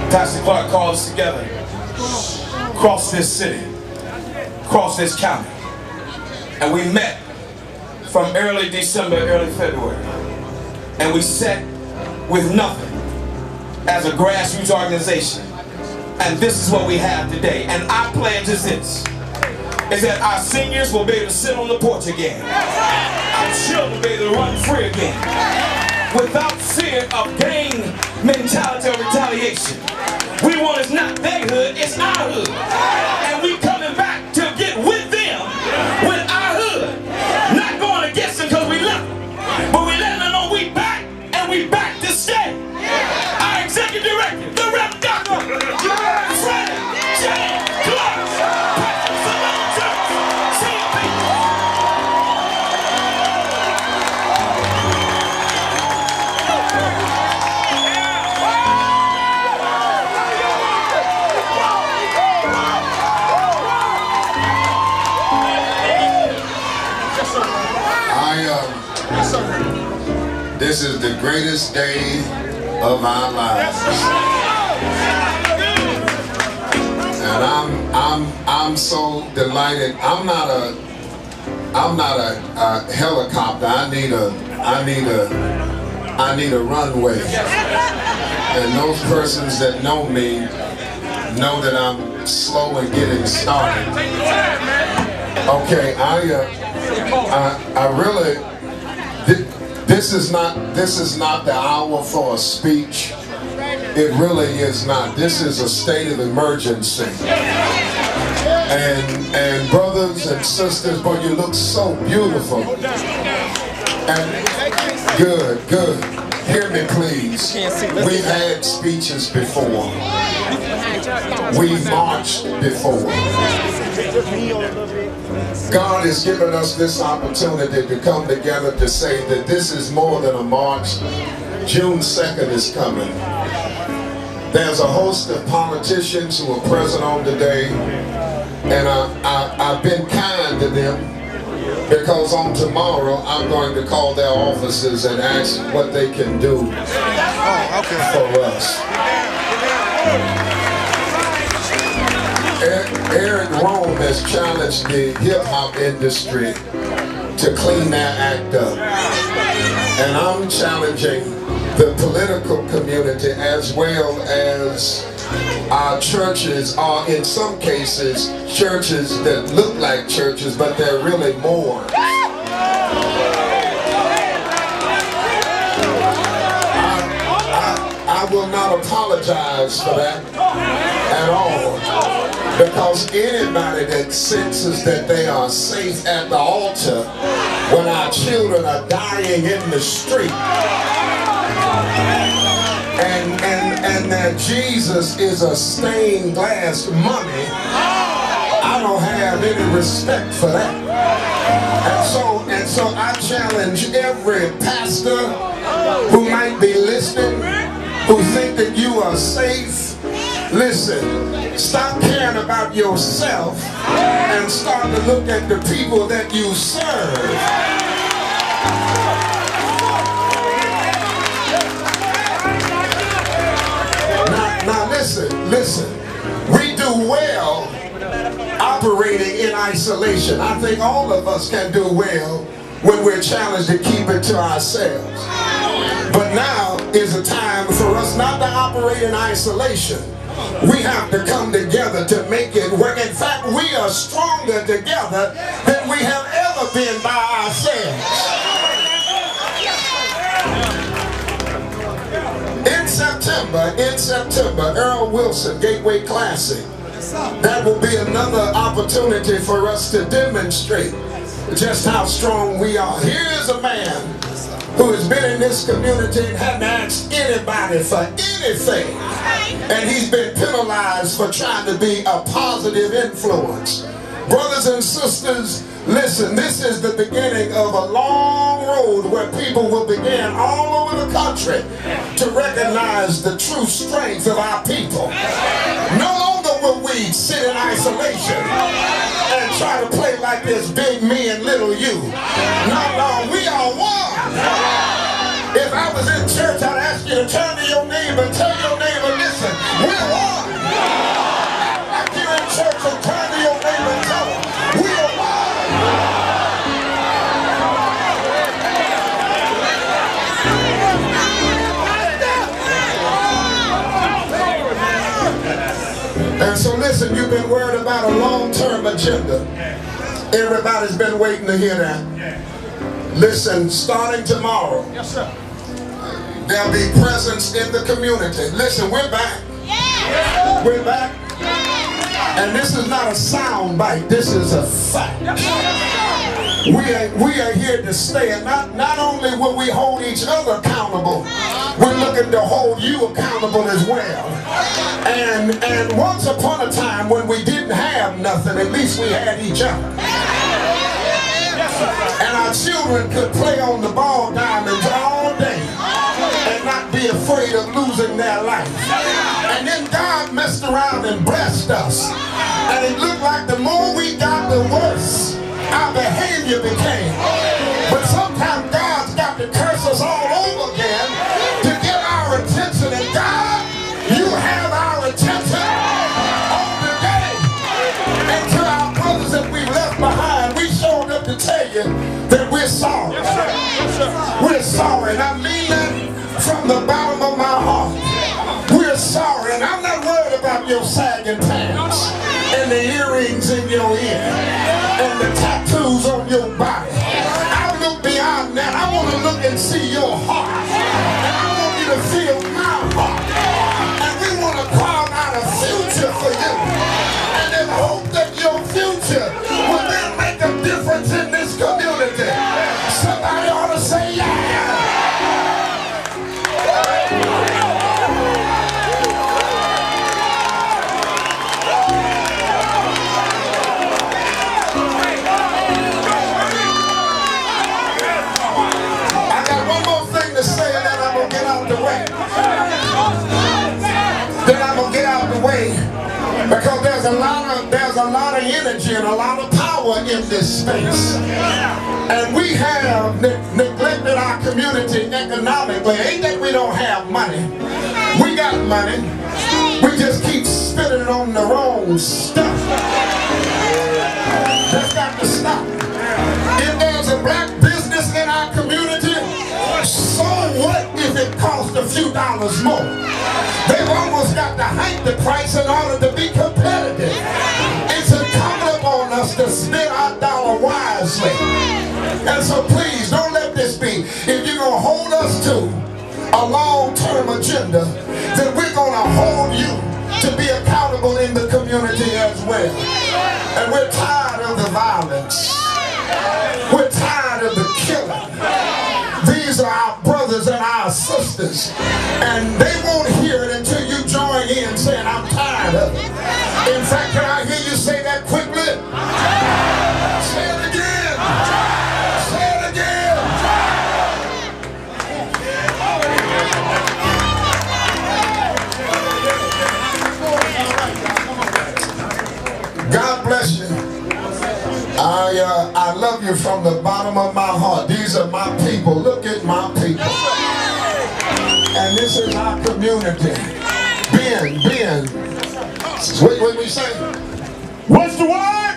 Pastor Clark called us together across this city, across this county, and we met from early December, early February, and we sat with nothing as a grassroots organization, and this is what we have today. And our pledge is this, is that our seniors will be able to sit on the porch again, our children will be able to run free again, without fear of gang mentality or retaliation. We want is not their hood, it's our hood. And we coming back to get with them, with our hood. Not going against them because we love them, but we letting them know we back, and we back to stay. Our executive director, the Rev. Dr. Freddy Clark. This is the greatest day of our lives, and I'm so delighted. I'm not a helicopter. I need a runway. And those persons that know me know that I'm slow in getting started. Okay, I really. This is not the hour for a speech. It really is not. This is a state of emergency. And brothers and sisters, boy, you look so beautiful. And good. Hear me, please. We've had speeches before. We've marched before. God has given us this opportunity to come together to say that this is more than a march. June 2nd is coming. There's a host of politicians who are present on today, and I've been kind to them, because on tomorrow I'm going to call their offices and ask what they can do for us. Eric Rome has challenged the hip-hop industry to clean their act up. And I'm challenging the political community, as well as our churches are, in some cases, churches that look like churches, but they're really more. I will not apologize for that at all, because anybody that senses that they are safe at the altar when our children are dying in the street, and that Jesus is a stained glass mummy, I don't have any respect for that. And so I challenge every pastor who might be listening, who think that you are safe. Listen, stop caring about yourself and start to look at the people that you serve. Now listen, we do well operating in isolation. I think all of us can do well when we're challenged to keep it to ourselves. But now is a time for us not to operate in isolation. We have to come together to make it work. In fact, we are stronger together than we have ever been by ourselves. In September, Earl Wilson Gateway Classic. That will be another opportunity for us to demonstrate just how strong we are. Here's a man who has been in this community and hadn't asked anybody for anything, and he's been penalized for trying to be a positive influence. Brothers and sisters, listen, this is the beginning of a long road where people will begin all over the country to recognize the true strength of our people. No longer will we sit in isolation and try to play like this big me and little you. No, we are one. If I was in church, I'd ask you to turn to your neighbor and tell your neighbor, listen, we're Listen, you've been worried about a long-term agenda. Everybody's been waiting to hear that. Listen, starting tomorrow, there'll be presence in the community. Listen, we're back. We're back. And this is not a sound bite. This is a fact. We are here to stay. And not only will we hold each other accountable, we're looking to hold you accountable as well. And once upon a time when we didn't have nothing, at least we had each other. And our children could play on the ball diamonds all day and not be afraid of losing their life. And then God messed around and blessed us. And it looked like the more we got, the worse our behavior became. But sometimes God's got to curse us all over again to get our attention. And God, you have our attention on today. And to our brothers that we left behind, we showed up to tell you that we're sorry. We're sorry, and I mean that from the bottom of my heart. We're sorry, and I'm not worried about your sagging pants and the earrings in your ear and the tattoos on your body. I look beyond that. I want to look and see your heart, and I want you to feel my heart. And we want to carve out a future for you, and then hope that your future will then make a difference in this community. Somebody ought to say yeah. Because there's a lot of energy and a lot of power in this space. And we have neglected our community economically. Ain't that we don't have money. We got money. We just keep spending it on the wrong stuff. That's got to stop. If there's a black business in our community, so what if it costs a few dollars more? They've almost got to hike the price in order to be competitive. It's incumbent upon us to spend our dollar wisely. And so please, don't let this be. If you're going to hold us to a long-term agenda, then we're going to hold you to be accountable in the community as well. And we're tired of the violence. We're tired of the killing. These are our brothers and our sisters, and they won't hear it until you join in saying, I'm tired of it. In fact, can I hear you say that quickly? Say it again. Say it again. God bless you. I love you from the bottom of my heart. These are my people. Look at my people. And this is our community. Ben. What we say? What's the word?